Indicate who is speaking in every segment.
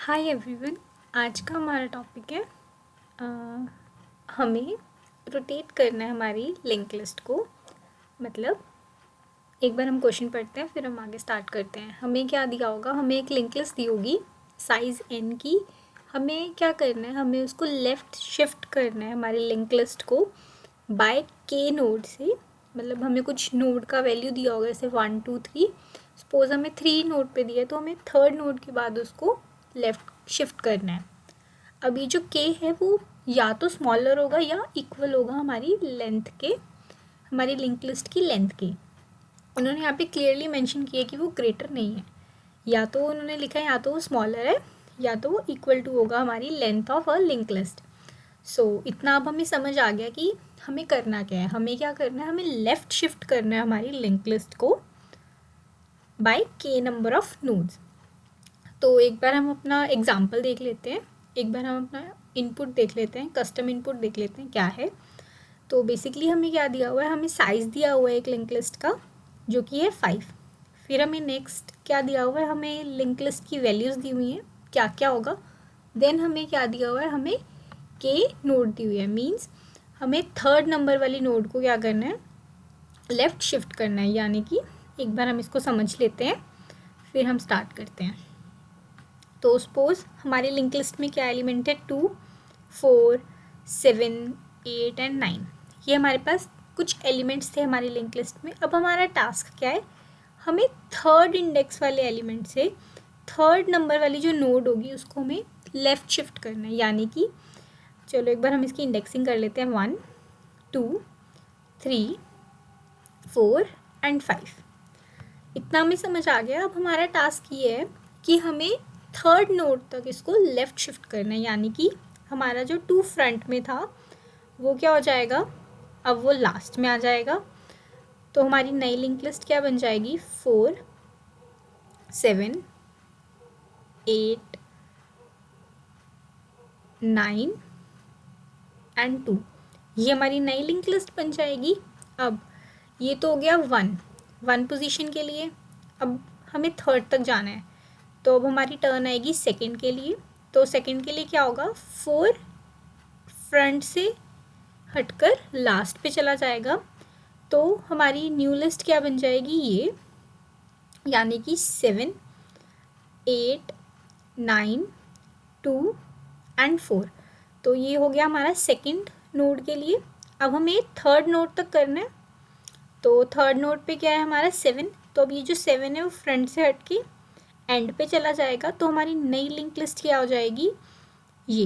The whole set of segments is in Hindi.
Speaker 1: Hi everyone. आज का हमारा टॉपिक है हमें रोटेट करना है हमारी लिंक लिस्ट को। मतलब एक बार हम क्वेश्चन पढ़ते हैं फिर हम आगे स्टार्ट करते हैं। हमें क्या दिया होगा, हमें एक लिंक लिस्ट दी होगी साइज़ n की। हमें क्या करना है, हमें उसको लेफ़्ट शिफ्ट करना है हमारी लिंक लिस्ट को बाय k नोड से। मतलब हमें कुछ नोड का वैल्यू दिया होगा, जैसे 1 2 3। सपोज हमें 3 नोड पे दिया है तो हमें थर्ड नोड के बाद उसको लेफ़्ट शिफ्ट करना है। अब ये जो k है वो या तो स्मॉलर होगा या इक्वल होगा हमारी लेंथ के, हमारी लिंक लिस्ट की लेंथ के। उन्होंने यहाँ पे क्लियरली मेंशन किया कि वो ग्रेटर नहीं है, या तो उन्होंने लिखा है या तो वो स्मॉलर है या तो वो इक्वल टू होगा हमारी length of a link list. So इतना अब हमें समझ आ गया कि हमें करना क्या है। हमें क्या करना है, हमें लेफ़्ट शिफ्ट करना है हमारी लिंक लिस्ट को by k number of nodes. तो एक बार हम अपना एग्जाम्पल देख लेते हैं, एक बार हम अपना इनपुट देख लेते हैं, कस्टम इनपुट देख लेते हैं क्या है। तो बेसिकली हमें क्या दिया हुआ है, हमें साइज़ दिया हुआ है एक लिंक लिस्ट का जो कि है 5। फिर हमें नेक्स्ट क्या दिया हुआ है, हमें लिंक लिस्ट की वैल्यूज़ दी हुई हैं क्या क्या होगा। देन हमें क्या दिया हुआ है, हमें k नोड दी हुई है। मीन्स हमें थर्ड नंबर वाली नोड को क्या करना है, लेफ़्ट शिफ्ट करना है। यानी कि एक बार हम इसको समझ लेते हैं फिर हम स्टार्ट करते हैं। तो सपोज हमारी लिंक लिस्ट में क्या एलिमेंट है, 2 4 7 8 एंड 9। ये हमारे पास कुछ एलिमेंट्स थे हमारी लिंक लिस्ट में। अब हमारा टास्क क्या है, हमें थर्ड इंडेक्स वाले एलिमेंट से थर्ड नंबर वाली जो नोड होगी उसको हमें लेफ़्ट शिफ्ट करना है। यानी कि चलो एक बार हम इसकी इंडेक्सिंग कर लेते हैं, 1 2 3 4 एंड 5। इतना हमें समझ आ गया। अब हमारा टास्क ये है कि हमें थर्ड नोड तक इसको लेफ़्ट शिफ्ट करना है। यानी कि हमारा जो 2 फ्रंट में था वो क्या हो जाएगा, अब वो लास्ट में आ जाएगा। तो हमारी नई लिंक लिस्ट क्या बन जाएगी, 4 7 8 9 एंड 2। ये हमारी नई लिंक लिस्ट बन जाएगी। अब ये तो हो गया 1 पोजीशन के लिए। अब हमें थर्ड तक जाना है तो अब हमारी टर्न आएगी सेकंड के लिए। तो सेकंड के लिए क्या होगा, 4 फ्रंट से हटकर लास्ट पे चला जाएगा। तो हमारी न्यू लिस्ट क्या बन जाएगी ये, यानी कि 7 8 9 2 एंड 4। तो ये हो गया हमारा सेकंड नोड के लिए। अब हमें थर्ड नोड तक करना है। तो थर्ड नोड पे क्या है हमारा 7। तो अब ये जो 7 है वो फ्रंट से हट के एंड पे चला जाएगा। तो हमारी नई लिंक लिस्ट क्या हो जाएगी, ये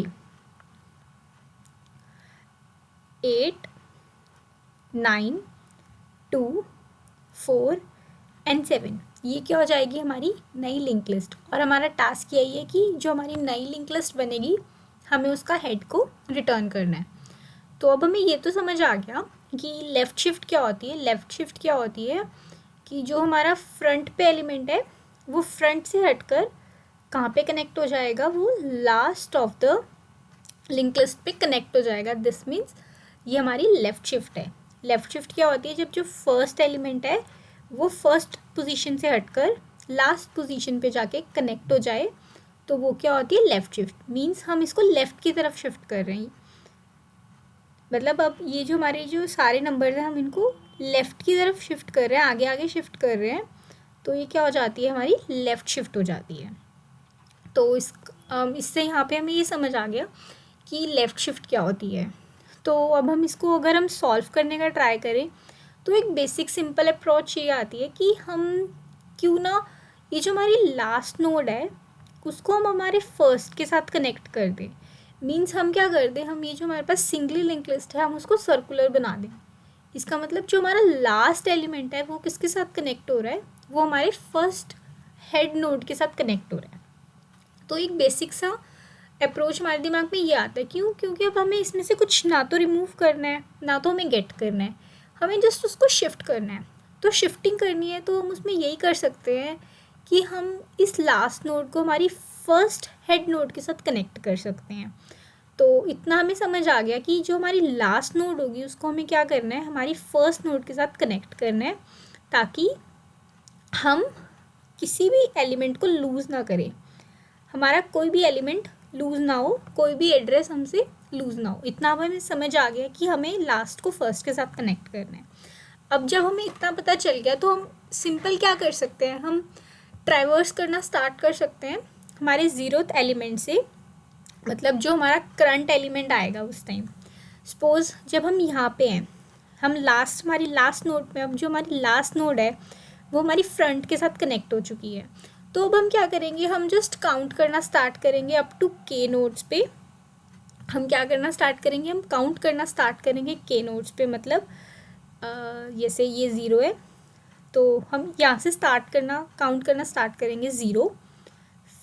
Speaker 1: 8 9 2 4 एंड 7। ये क्या हो जाएगी हमारी नई लिंक लिस्ट। और हमारा टास्क यही है कि जो हमारी नई लिंक लिस्ट बनेगी हमें उसका हेड को रिटर्न करना है। तो अब हमें ये तो समझ आ गया कि लेफ़्ट शिफ्ट क्या होती है। लेफ़्ट शिफ्ट क्या होती है कि जो हमारा फ्रंट पे एलिमेंट है वो फ्रंट से हटकर कहाँ पे कनेक्ट हो जाएगा, वो last of the link list पे कनेक्ट हो जाएगा। दिस मीन्स ये हमारी लेफ़्ट शिफ्ट है। लेफ़्ट शिफ्ट क्या होती है, जब जो फर्स्ट एलिमेंट है वो फर्स्ट पोजीशन से हटकर लास्ट पोजीशन पे जाके कनेक्ट हो जाए तो वो क्या होती है, लेफ़्ट शिफ्ट। मीन्स हम इसको लेफ़्ट की तरफ शिफ्ट कर रहे हैं। मतलब अब ये जो हमारे जो सारे नंबर्स हैं हम इनको लेफ़्ट की तरफ शिफ्ट कर रहे हैं, आगे आगे शिफ्ट कर रहे हैं। तो ये क्या हो जाती है, हमारी लेफ़्ट शिफ्ट हो जाती है। तो इससे यहाँ पे हमें ये समझ आ गया कि लेफ़्ट शिफ्ट क्या होती है। तो अब हम इसको अगर हम सॉल्व करने का ट्राई करें तो एक बेसिक सिंपल अप्रोच ये आती है कि हम क्यों ना ये जो हमारी लास्ट नोड है उसको हम हमारे फर्स्ट के साथ कनेक्ट कर दें। मीन्स हम क्या कर दें, हम ये जो हमारे पास सिंगली लिंक लिस्ट है हम उसको सर्कुलर बना दें। इसका मतलब जो हमारा लास्ट एलिमेंट है वो किसके साथ कनेक्ट हो रहा है, वो हमारे फर्स्ट हेड नोड के साथ कनेक्ट हो रहा है। तो एक बेसिक सा अप्रोच हमारे दिमाग में ये आता है। क्यों, क्योंकि अब हमें इसमें से कुछ ना तो रिमूव करना है ना तो हमें गेट करना है, हमें जस्ट उसको शिफ्ट करना है। तो शिफ्टिंग करनी है तो हम उसमें यही कर सकते हैं कि हम इस लास्ट नोड को हमारी फर्स्ट हेड नोड के साथ कनेक्ट कर सकते हैं। तो इतना हमें समझ आ गया कि जो हमारी लास्ट नोड होगी उसको हमें क्या करना है, हमारी फर्स्ट नोड के साथ कनेक्ट करना है ताकि हम किसी भी एलिमेंट को लूज़ ना करें। हमारा कोई भी एलिमेंट लूज़ ना हो, कोई भी एड्रेस हमसे लूज़ ना हो। इतना अब हमें समझ आ गया कि हमें लास्ट को फर्स्ट के साथ कनेक्ट करना है। अब जब हमें इतना पता चल गया तो हम सिंपल क्या कर सकते हैं, हम ट्रैवर्स करना स्टार्ट कर सकते हैं हमारे 0th एलिमेंट से, मतलब जो हमारा करंट एलिमेंट आएगा उस टाइम। सपोज जब हम यहाँ पे हैं, हम हमारी लास्ट नोड में, अब जो हमारी लास्ट नोड है वो हमारी फ्रंट के साथ कनेक्ट हो चुकी है। तो अब हम क्या करेंगे, हम जस्ट काउंट करना स्टार्ट करेंगे अप टू k नोड्स पे। हम क्या करना स्टार्ट करेंगे, हम काउंट करना स्टार्ट करेंगे k नोड्स पे, मतलब जैसे ये 0 है तो हम यहाँ से काउंट करना स्टार्ट करेंगे 0,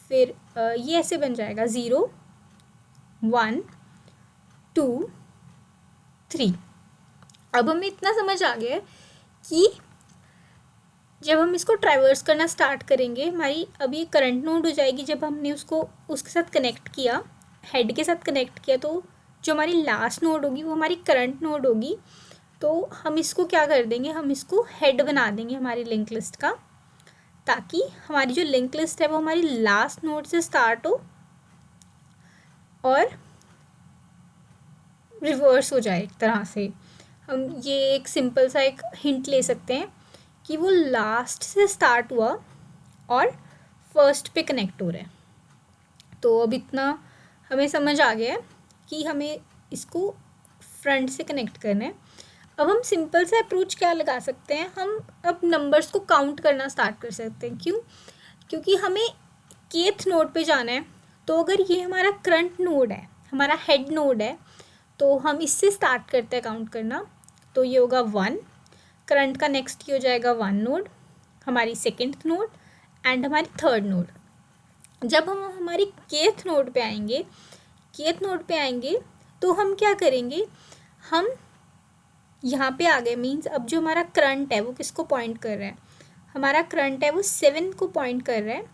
Speaker 1: फिर ये ऐसे बन जाएगा 0 1 2 3। अब हमें इतना समझ आ गया है कि जब हम इसको ट्रैवर्स करना स्टार्ट करेंगे, हमारी अब ये करंट नोड हो जाएगी। जब हमने उसको उसके साथ कनेक्ट किया, हेड के साथ कनेक्ट किया, तो जो हमारी लास्ट नोड होगी वो हमारी करंट नोड होगी। तो हम इसको क्या कर देंगे, हम इसको हेड बना देंगे हमारी लिंक लिस्ट का, ताकि हमारी जो लिंक लिस्ट है वो हमारी लास्ट नोड से स्टार्ट हो और रिवर्स हो जाए एक तरह से। हम ये एक सिंपल सा एक हिंट ले सकते हैं कि वो लास्ट से स्टार्ट हुआ और फर्स्ट पे कनेक्ट हो रहा है। तो अब इतना हमें समझ आ गया है कि हमें इसको फ्रंट से कनेक्ट करना है। अब हम सिंपल सा अप्रोच क्या लगा सकते हैं, हम अब नंबर्स को काउंट करना स्टार्ट कर सकते हैं। क्यों? क्योंकि हमें kth नोड पे जाना है। तो अगर ये हमारा करंट नोड है, हमारा हेड नोड है, तो हम इससे स्टार्ट करते हैं काउंट करना। तो ये होगा 1, करंट का नेक्स्ट ये हो जाएगा 1 नोड, हमारी सेकेंड नोड एंड हमारी थर्ड नोड। जब हम हमारी kth नोड पे आएंगे तो हम क्या करेंगे, हम यहाँ पे आ गए, मीन्स अब जो हमारा करंट है वो किसको पॉइंट कर रहा है, हमारा करंट है वो 7 को पॉइंट कर रहा है।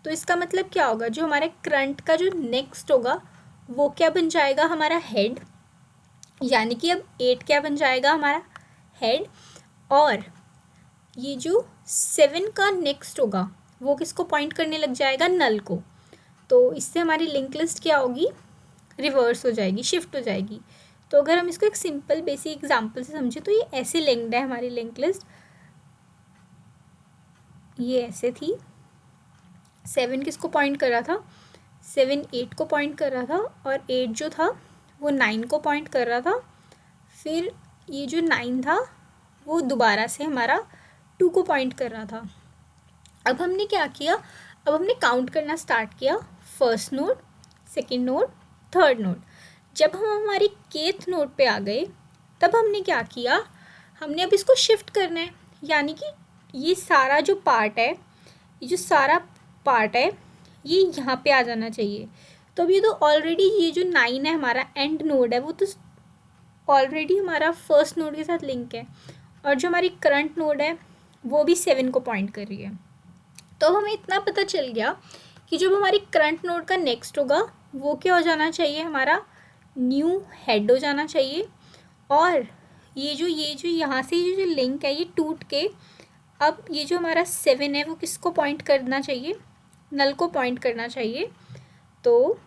Speaker 1: तो इसका मतलब क्या होगा, जो हमारे करंट का जो नेक्स्ट होगा वो क्या बन जाएगा, हमारा हेड। यानी कि अब 8 क्या बन जाएगा, हमारा हेड। और ये जो 7 का नेक्स्ट होगा वो किसको पॉइंट करने लग जाएगा, नल को। तो इससे हमारी लिंक लिस्ट क्या होगी, रिवर्स हो जाएगी, शिफ्ट हो जाएगी। तो अगर हम इसको एक सिंपल बेसिक एग्जांपल से समझे तो ये ऐसे लिंक्ड है हमारी लिंक लिस्ट, ये ऐसे थी। 7 किसको पॉइंट कर रहा था, 7 8 को पॉइंट कर रहा था, और 8 जो था वो 9 को पॉइंट कर रहा था। फिर ये जो 9 था वो दोबारा से हमारा 2 को पॉइंट कर रहा था। अब हमने क्या किया, अब हमने काउंट करना स्टार्ट किया, first node, second node, third node. जब हम हमारी kth नोड पे आ गए तब हमने क्या किया, हमने अब इसको शिफ्ट करना है। यानी कि ये सारा जो पार्ट है, ये यहाँ पे आ जाना चाहिए। तो अब ये तो ऑलरेडी ये जो 9 है हमारा एंड नोड है, वो तो ऑलरेडी हमारा फर्स्ट नोड के साथ लिंक है, और जो हमारी करंट नोड है वो भी 7 को पॉइंट कर रही है। तो हमें इतना पता चल गया कि जो हमारी करंट नोड का नेक्स्ट होगा वो क्या हो जाना चाहिए, हमारा न्यू हेड हो जाना चाहिए। और ये जो यहाँ से ये जो लिंक है ये टूट के अब ये जो हमारा 7 है वो किसको पॉइंट करना चाहिए, नल को पॉइंट करना चाहिए। तो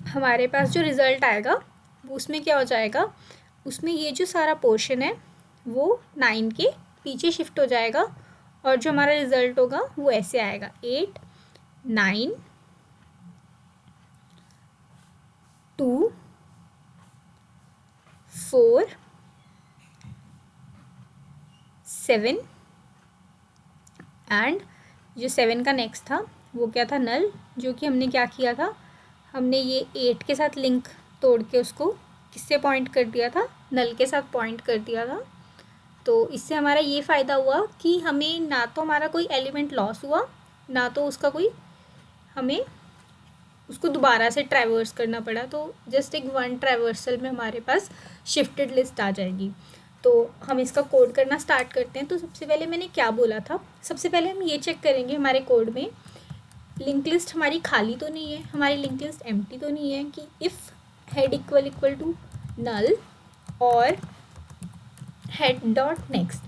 Speaker 1: हमारे पास जो रिज़ल्ट आएगा उसमें क्या हो जाएगा, उसमें ये जो सारा पोर्शन है वो 9 के पीछे शिफ्ट हो जाएगा, और जो हमारा रिज़ल्ट होगा वो ऐसे आएगा 8 9 2 4 7 एंड जो 7 का नेक्स्ट था वो क्या था, नल। जो कि हमने क्या किया था, हमने ये 8 के साथ लिंक तोड़ के उसको किससे पॉइंट कर दिया था, नल के साथ पॉइंट कर दिया था। तो इससे हमारा ये फ़ायदा हुआ कि हमें ना तो हमारा कोई एलिमेंट लॉस हुआ, ना तो उसका कोई हमें उसको दोबारा से ट्रैवर्स करना पड़ा। तो जस्ट एक वन ट्रैवर्सल में हमारे पास शिफ्टेड लिस्ट आ जाएगी। तो हम इसका कोड करना स्टार्ट करते हैं। तो सबसे पहले मैंने क्या बोला था, सबसे पहले हम ये चेक करेंगे हमारे कोड में लिंक लिस्ट हमारी खाली तो नहीं है, हमारी लिंक लिस्ट एम्प्टी तो नहीं है, कि if head equal to null और हेड डॉट नेक्स्ट।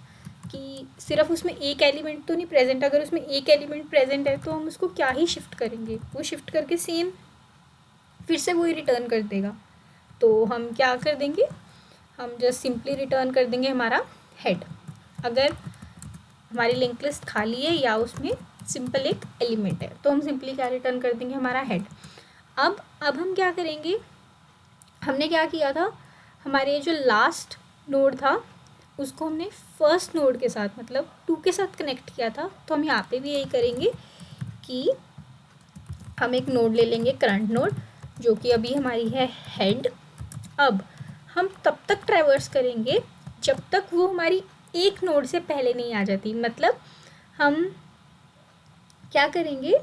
Speaker 1: कि सिर्फ उसमें एक एलिमेंट तो नहीं प्रेजेंट, अगर उसमें एक एलिमेंट प्रेजेंट है तो हम उसको क्या ही शिफ्ट करेंगे, वो शिफ्ट करके सेम फिर से वही रिटर्न कर देगा। तो हम क्या कर देंगे, हम जस्ट सिंपली रिटर्न कर देंगे हमारा हेड, अगर हमारी लिंक लिस्ट खाली है या उसमें सिंपल एक एलिमेंट है तो हम सिंपली क्या रिटर्न कर देंगे, हमारा हेड। अब हम क्या करेंगे, हमने क्या किया था, हमारे जो लास्ट नोड था उसको हमने फर्स्ट नोड के साथ मतलब 2 के साथ कनेक्ट किया था, तो हम यहाँ पे भी यही करेंगे कि हम एक नोड ले लेंगे करंट नोड जो कि अभी हमारी है हेड। अब हम तब तक ट्रैवर्स करेंगे जब तक वो हमारी एक नोड से पहले नहीं आ जाती, मतलब हम क्या करेंगे,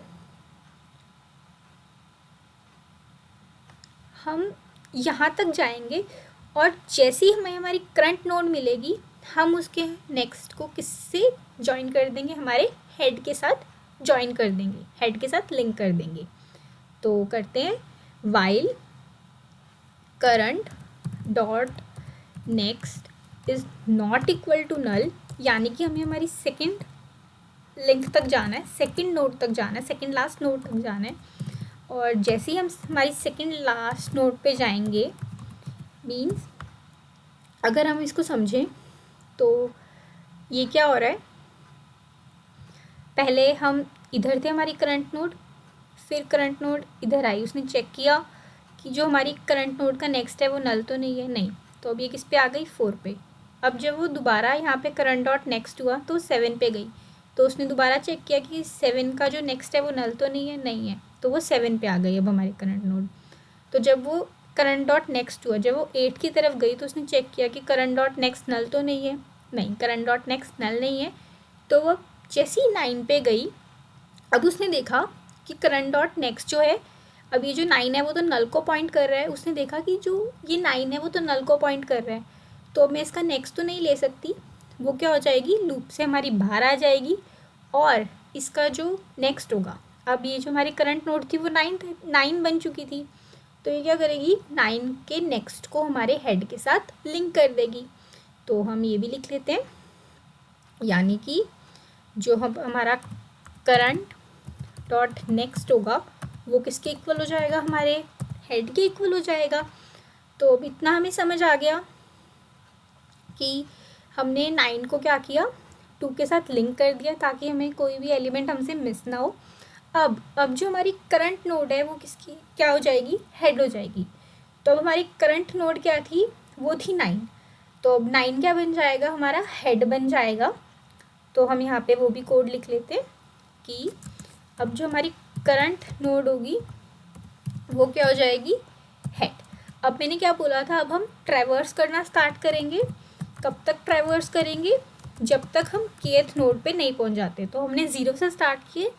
Speaker 1: हम यहाँ तक जाएंगे और जैसे ही हमें हमारी करंट नोड मिलेगी हम उसके नेक्स्ट को किससे ज्वाइन कर देंगे, हमारे हेड के साथ ज्वाइन कर देंगे, हेड के साथ लिंक कर देंगे। तो करते हैं while current dot next is not equal to null, यानी कि हमें हमारी सेकंड लिंक तक जाना है, सेकंड नोड तक जाना है, सेकंड लास्ट नोड तक जाना है। और जैसे ही हम हमारी सेकंड लास्ट नोड पे जाएंगे, मीन्स अगर हम इसको समझें तो ये क्या हो रहा है, पहले हम इधर थे हमारी करंट नोड, फिर करंट नोड इधर आई, उसने चेक किया कि जो हमारी करंट नोड का नेक्स्ट है वो नल तो नहीं है, नहीं, तो अब ये किस पे आ गई 4 पे। अब जब वो दोबारा यहाँ पे करंट डॉट नेक्स्ट हुआ तो 7 पे गई, तो उसने दोबारा चेक किया कि 7 का जो नेक्स्ट है वो नल तो नहीं है, नहीं है, तो वो 7 पे आ गई अब हमारी करंट नोड। तो जब वो करंट डॉट नेक्स्ट हुआ, जब वो 8 की तरफ गई तो उसने चेक किया कि करंट डॉट नेक्स्ट नल तो नहीं है, नहीं, करंट डॉट नेक्स्ट नल नहीं है, तो वो जैसी 9 पे गई अब उसने देखा कि करंट डॉट नेक्स्ट जो है, अब ये जो 9 है वो तो नल को पॉइंट कर रहा है, उसने देखा कि जो ये 9 है वो तो नल को पॉइंट कर रहा है, तो अब मैं इसका नेक्स्ट तो नहीं ले सकती, वो क्या हो जाएगी, लूप से हमारी बाहर आ जाएगी और इसका जो नेक्स्ट होगा, अब ये जो हमारी करंट नोड थी वो 9 बन चुकी थी, तो ये क्या करेगी, 9 के नेक्स्ट को हमारे हेड के साथ लिंक कर देगी। तो हम ये भी लिख लेते हैं, यानी कि जो हम हमारा करंट डॉट नेक्स्ट होगा वो किसके इक्वल हो जाएगा, हमारे हेड के इक्वल हो जाएगा। तो अब इतना हमें समझ आ गया कि हमने 9 को क्या किया, 2 के साथ लिंक कर दिया ताकि हमें कोई भी एलिमेंट हमसे मिस ना हो। अब जो हमारी करंट नोड है वो किसकी क्या हो जाएगी, हेड हो जाएगी। तो अब हमारी करंट नोड क्या थी, वो थी 9, तो अब 9 क्या बन जाएगा, हमारा हेड बन जाएगा। तो हम यहाँ पे वो भी कोड लिख लेते हैं कि अब जो हमारी करंट नोड होगी वो क्या हो जाएगी, हेड। अब मैंने क्या बोला था, अब हम ट्रैवर्स करना स्टार्ट करेंगे, कब तक ट्रैवर्स करेंगे, जब तक हम kth नोड पे नहीं पहुँच जाते। तो हमने 0 से स्टार्ट किए,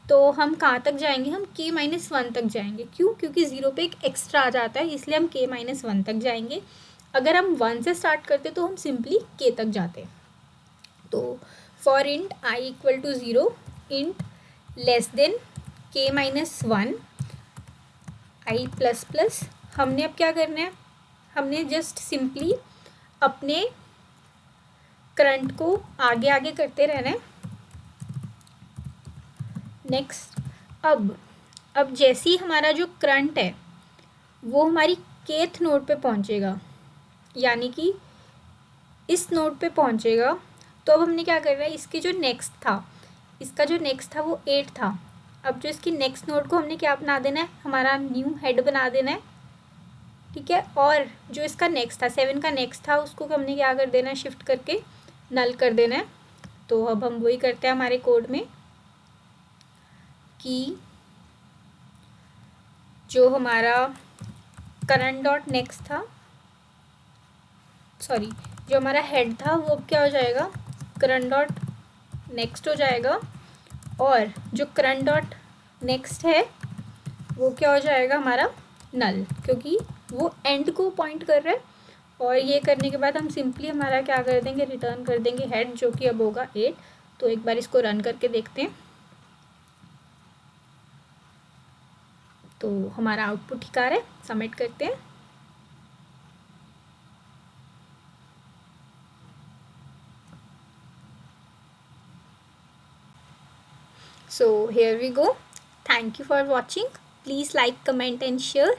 Speaker 1: तो हम कहाँ तक जाएंगे, हम k-1 तक जाएंगे। क्यों, क्योंकि 0 पे एक एक्स्ट्रा आ जाता है, इसलिए हम k-1 तक जाएंगे। अगर हम 1 से स्टार्ट करते तो हम सिंपली k तक जाते। तो for int i equal to 0, int less than k-1 i plus plus, हमने अब क्या करना है, हमने जस्ट सिंपली अपने करंट को आगे आगे करते रहना है। नेक्स्ट, अब जैसे ही हमारा जो करंट है वो हमारी kth नोड पे पहुंचेगा, यानी कि इस नोड पे पहुंचेगा, तो अब हमने क्या करना है, इसके जो नेक्स्ट था, इसका जो नेक्स्ट था वो 8 था, अब जो इसकी नेक्स्ट नोड को हमने क्या बना देना है, हमारा न्यू हेड बना देना है, ठीक है। और जो इसका नेक्स्ट था, 7 का नेक्स्ट था, उसको हमने क्या कर देना है, शिफ्ट करके नल कर देना है। तो अब हम वही करते हैं हमारे कोड में कि जो हमारा करंट डॉट नेक्स्ट था, सॉरी, जो हमारा हेड था वो अब क्या हो जाएगा, करंट डॉट नेक्स्ट हो जाएगा, और जो करंट डॉट नेक्स्ट है वो क्या हो जाएगा, हमारा नल, क्योंकि वो एंड को पॉइंट कर रहा है। और ये करने के बाद हम सिंपली हमारा क्या कर देंगे, रिटर्न कर देंगे हेड, जो कि अब होगा 8। तो एक बार इसको रन करके देखते हैं, तो हमारा आउटपुट ठीक आ रहा है, सबमिट करते हैं। So here we go. Thank you for watching. Please like, comment and share.